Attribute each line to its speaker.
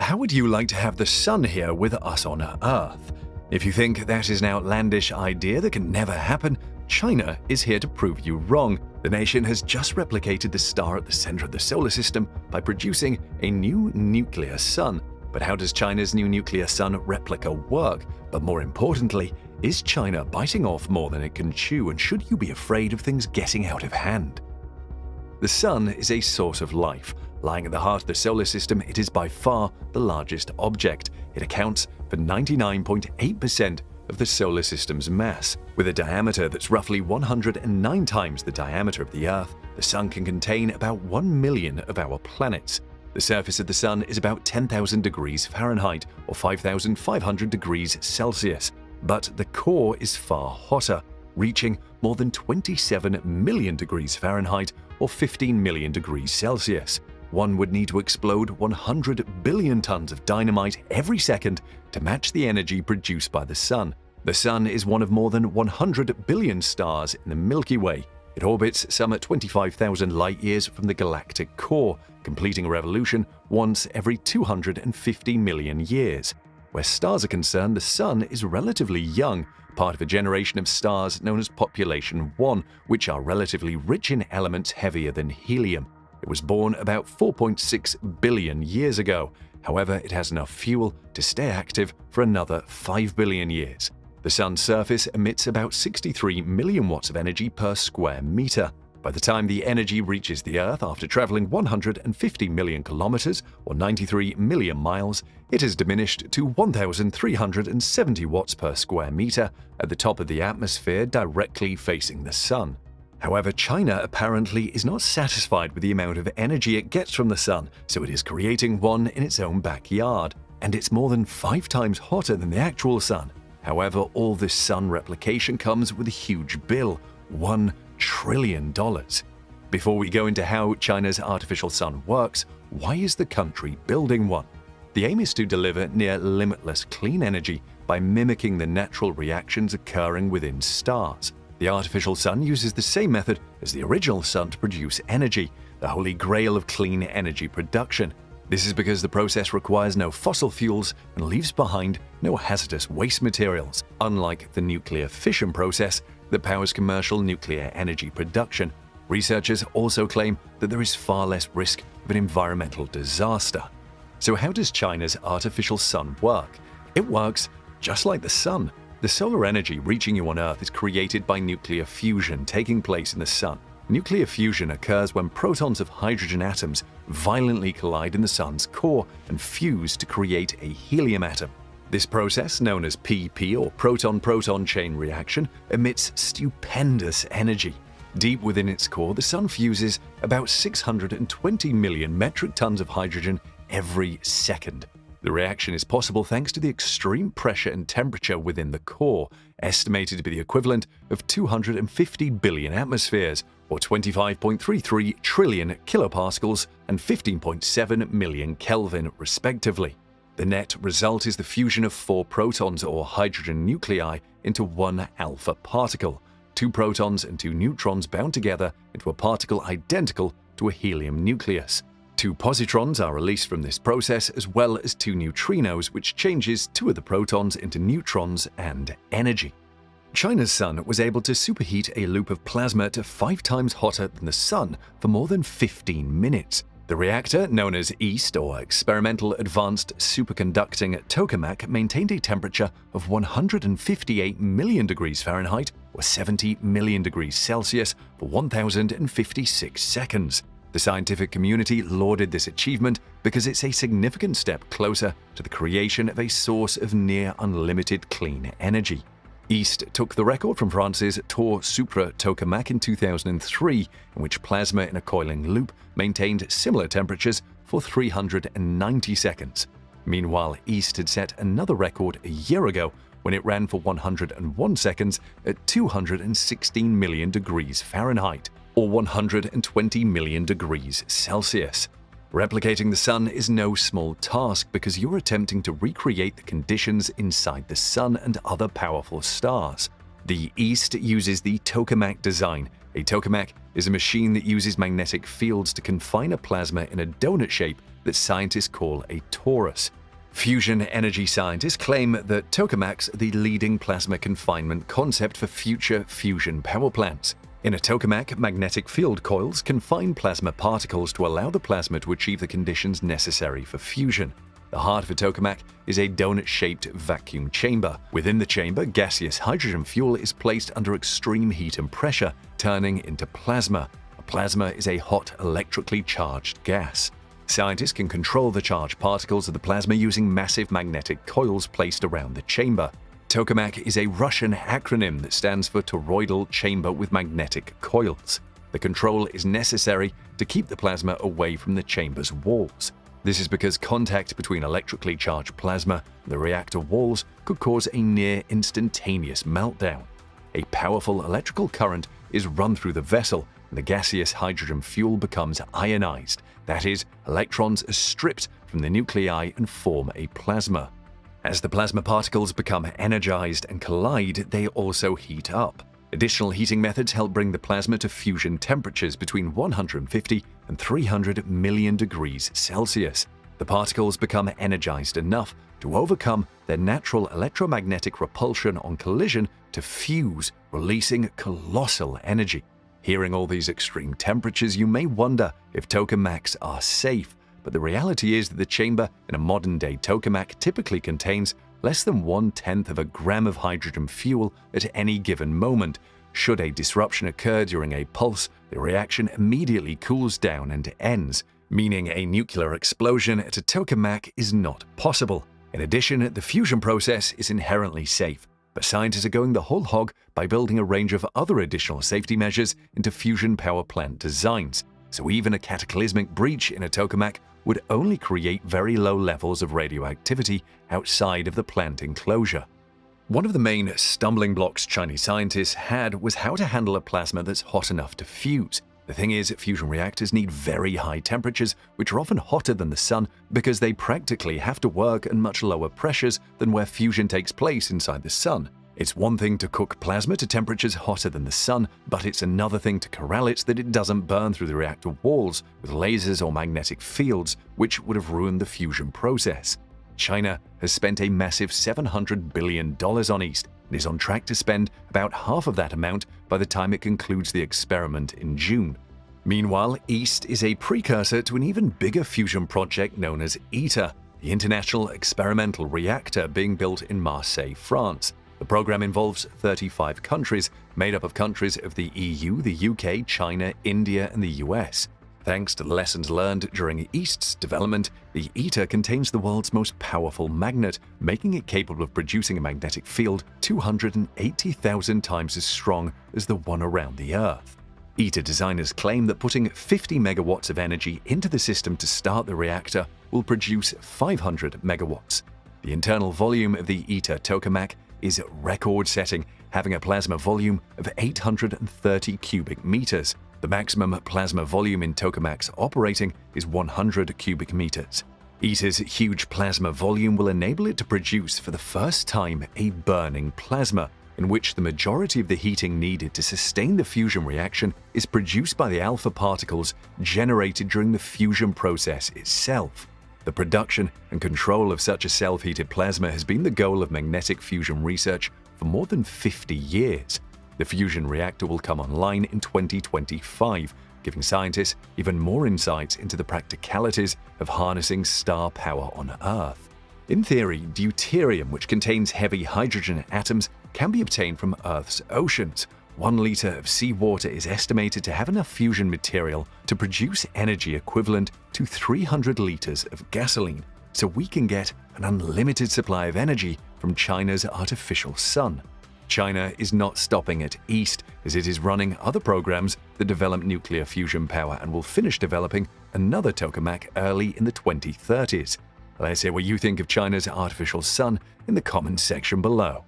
Speaker 1: How would you like to have the sun here with us on Earth? If you think that is an outlandish idea that can never happen, China is here to prove you wrong. The nation has just replicated the star at the center of the solar system by producing a new nuclear sun. But how does China's new nuclear sun replica work? But more importantly, is China biting off more than it can chew, and should you be afraid of things getting out of hand? The sun is a source of life. Lying at the heart of the solar system, it is by far the largest object. It accounts for 99.8% of the solar system's mass. With a diameter that's roughly 109 times the diameter of the Earth, the sun can contain about 1 million of our planets. The surface of the sun is about 10,000 degrees Fahrenheit or 5,500 degrees Celsius, but the core is far hotter, reaching more than 27 million degrees Fahrenheit or 15 million degrees Celsius. One would need to explode 100 billion tons of dynamite every second to match the energy produced by the sun. The sun is one of more than 100 billion stars in the Milky Way. It orbits some at 25,000 light-years from the galactic core, completing a revolution once every 250 million years. Where stars are concerned, the sun is relatively young, part of a generation of stars known as Population 1, which are relatively rich in elements heavier than helium. It was born about 4.6 billion years ago. However, it has enough fuel to stay active for another 5 billion years. The sun's surface emits about 63 million watts of energy per square meter. By the time the energy reaches the Earth after traveling 150 million kilometers or 93 million miles, it has diminished to 1,370 watts per square meter at the top of the atmosphere directly facing the sun. However, China apparently is not satisfied with the amount of energy it gets from the sun, so it is creating one in its own backyard, and it's more than 5 times hotter than the actual sun. However, all this sun replication comes with a huge bill, $1 trillion. Before we go into how China's artificial sun works, why is the country building one? The aim is to deliver near limitless clean energy by mimicking the natural reactions occurring within stars. The artificial sun uses the same method as the original sun to produce energy, the holy grail of clean energy production. This is because the process requires no fossil fuels and leaves behind no hazardous waste materials, unlike the nuclear fission process that powers commercial nuclear energy production. Researchers also claim that there is far less risk of an environmental disaster. So how does China's artificial sun work? It works just like the sun. The solar energy reaching you on Earth is created by nuclear fusion taking place in the sun. Nuclear fusion occurs when protons of hydrogen atoms violently collide in the sun's core and fuse to create a helium atom. This process, known as PP or proton-proton chain reaction, emits stupendous energy. Deep within its core, the sun fuses about 620 million metric tons of hydrogen every second. The reaction is possible thanks to the extreme pressure and temperature within the core, estimated to be the equivalent of 250 billion atmospheres, or 25.33 trillion kilopascals and 15.7 million Kelvin, respectively. The net result is the fusion of 4 protons or hydrogen nuclei into one alpha particle, 2 protons and 2 neutrons bound together into a particle identical to a helium nucleus. 2 positrons are released from this process, as well as 2 neutrinos, which changes 2 of the protons into neutrons and energy. China's sun was able to superheat a loop of plasma to 5 times hotter than the sun for more than 15 minutes. The reactor, known as EAST or Experimental Advanced Superconducting Tokamak, maintained a temperature of 158 million degrees Fahrenheit or 70 million degrees Celsius for 1,056 seconds. The scientific community lauded this achievement because it's a significant step closer to the creation of a source of near unlimited clean energy. EAST took the record from France's Tour Supra Tokamak in 2003, in which plasma in a coiling loop maintained similar temperatures for 390 seconds. Meanwhile, EAST had set another record a year ago when it ran for 101 seconds at 216 million degrees Fahrenheit, or 120 million degrees Celsius. Replicating the sun is no small task because you're attempting to recreate the conditions inside the sun and other powerful stars. The EAST uses the tokamak design. A tokamak is a machine that uses magnetic fields to confine a plasma in a donut shape that scientists call a torus. Fusion energy scientists claim that tokamaks are the leading plasma confinement concept for future fusion power plants. In a tokamak, magnetic field coils confine plasma particles to allow the plasma to achieve the conditions necessary for fusion. The heart of a tokamak is a donut-shaped vacuum chamber. Within the chamber, gaseous hydrogen fuel is placed under extreme heat and pressure, turning into plasma. A plasma is a hot, electrically charged gas. Scientists can control the charged particles of the plasma using massive magnetic coils placed around the chamber. Tokamak is a Russian acronym that stands for Toroidal Chamber with Magnetic Coils. The control is necessary to keep the plasma away from the chamber's walls. This is because contact between electrically charged plasma and the reactor walls could cause a near-instantaneous meltdown. A powerful electrical current is run through the vessel, and the gaseous hydrogen fuel becomes ionized. That is, electrons are stripped from the nuclei and form a plasma. As the plasma particles become energized and collide, they also heat up. Additional heating methods help bring the plasma to fusion temperatures between 150 and 300 million degrees Celsius. The particles become energized enough to overcome their natural electromagnetic repulsion on collision to fuse, releasing colossal energy. Hearing all these extreme temperatures, you may wonder if tokamaks are safe, but the reality is that the chamber in a modern-day tokamak typically contains less than 1/10 of a gram of hydrogen fuel at any given moment. Should a disruption occur during a pulse, the reaction immediately cools down and ends, meaning a nuclear explosion at a tokamak is not possible. In addition, the fusion process is inherently safe, but scientists are going the whole hog by building a range of other additional safety measures into fusion power plant designs. So even a cataclysmic breach in a tokamak would only create very low levels of radioactivity outside of the plant enclosure. One of the main stumbling blocks Chinese scientists had was how to handle a plasma that's hot enough to fuse. The thing is, fusion reactors need very high temperatures, which are often hotter than the sun because they practically have to work at much lower pressures than where fusion takes place inside the sun. It's one thing to cook plasma to temperatures hotter than the sun, but it's another thing to corral it so that it doesn't burn through the reactor walls with lasers or magnetic fields, which would have ruined the fusion process. China has spent a massive $700 billion on EAST and is on track to spend about half of that amount by the time it concludes the experiment in June. Meanwhile, EAST is a precursor to an even bigger fusion project known as ITER, the International Experimental Reactor being built in Marseille, France. The program involves 35 countries, made up of countries of the EU, the UK, China, India, and the US. Thanks to the lessons learned during EAST's development, the ITER contains the world's most powerful magnet, making it capable of producing a magnetic field 280,000 times as strong as the one around the Earth. ITER designers claim that putting 50 megawatts of energy into the system to start the reactor will produce 500 megawatts. The internal volume of the ITER tokamak is record-setting, having a plasma volume of 830 cubic meters. The maximum plasma volume in tokamaks operating is 100 cubic meters. ITER's huge plasma volume will enable it to produce for the first time a burning plasma, in which the majority of the heating needed to sustain the fusion reaction is produced by the alpha particles generated during the fusion process itself. The production and control of such a self-heated plasma has been the goal of magnetic fusion research for more than 50 years. The fusion reactor will come online in 2025, giving scientists even more insights into the practicalities of harnessing star power on Earth. In theory, deuterium, which contains heavy hydrogen atoms, can be obtained from Earth's oceans. 1 liter of seawater is estimated to have enough fusion material to produce energy equivalent to 300 liters of gasoline, so we can get an unlimited supply of energy from China's artificial sun. China is not stopping at EAST, as it is running other programs that develop nuclear fusion power and will finish developing another tokamak early in the 2030s. Let's hear what you think of China's artificial sun in the comments section below.